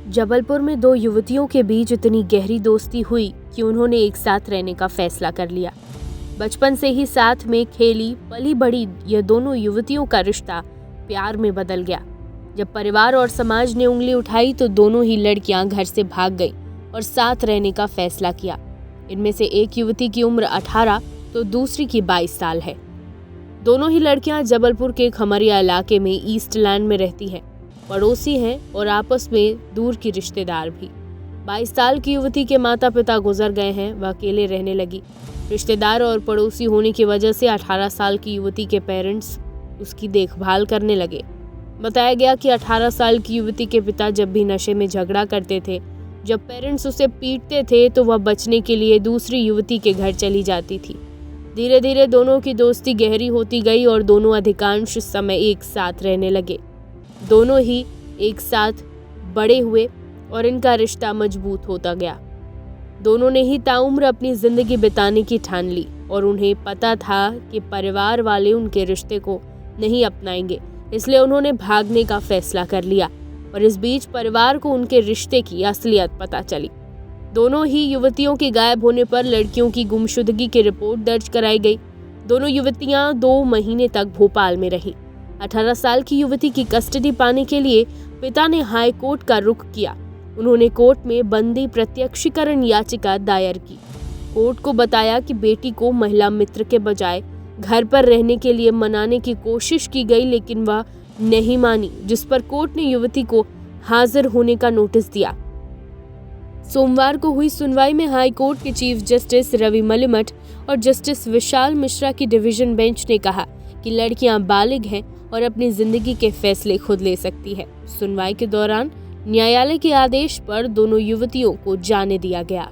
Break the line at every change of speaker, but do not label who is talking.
जबलपुर में दो युवतियों के बीच इतनी गहरी दोस्ती हुई कि उन्होंने एक साथ रहने का फैसला कर लिया। बचपन से ही साथ में खेली पली बड़ी यह दोनों युवतियों का रिश्ता प्यार में बदल गया। जब परिवार और समाज ने उंगली उठाई तो दोनों ही लड़कियां घर से भाग गईं और साथ रहने का फैसला किया। इनमें से एक युवती की उम्र 18 तो दूसरी की 22 साल है। दोनों ही लड़कियां जबलपुर के खमरिया इलाके में ईस्टलैंड में रहती हैं, पड़ोसी हैं और आपस में दूर की रिश्तेदार भी। 22 साल की युवती के माता पिता गुजर गए हैं, वह अकेले रहने लगी। रिश्तेदार और पड़ोसी होने की वजह से 18 साल की युवती के पेरेंट्स उसकी देखभाल करने लगे। बताया गया कि 18 साल की युवती के पिता जब भी नशे में झगड़ा करते थे, जब पेरेंट्स उसे पीटते थे तो वह बचने के लिए दूसरी युवती के घर चली जाती थी। धीरे धीरे दोनों की दोस्ती गहरी होती गई और दोनों अधिकांश समय एक साथ रहने लगे। दोनों ही एक साथ बड़े हुए और इनका रिश्ता मजबूत होता गया। दोनों ने ही ताउम्र अपनी जिंदगी बिताने की ठान ली और उन्हें पता था कि परिवार वाले उनके रिश्ते को नहीं अपनाएंगे, इसलिए उन्होंने भागने का फैसला कर लिया। और इस बीच परिवार को उनके रिश्ते की असलियत पता चली। दोनों ही युवतियों के गायब होने पर लड़कियों की गुमशुदगी की रिपोर्ट दर्ज कराई गई। दोनों युवतियां 2 महीने तक भोपाल में रहीं। 18 साल की युवती की कस्टडी पाने के लिए पिता ने हाई कोर्ट का रुख किया। उन्होंने कोर्ट में बंदी प्रत्यक्षीकरण याचिका दायर की। कोर्ट को बताया कि बेटी को महिला मित्र के बजाय घर पर रहने के लिए मनाने की कोशिश की गई, लेकिन वह नहीं मानी, जिस पर कोर्ट ने युवती को हाजिर होने का नोटिस दिया। सोमवार को हुई सुनवाई में हाई कोर्ट के चीफ जस्टिस रवि मलिमठ और जस्टिस विशाल मिश्रा की डिवीजन बेंच ने कहा कि लड़कियां बालिग हैं और अपनी जिंदगी के फैसले खुद ले सकती है। सुनवाई के दौरान न्यायालय के आदेश पर दोनों युवतियों को जाने दिया गया।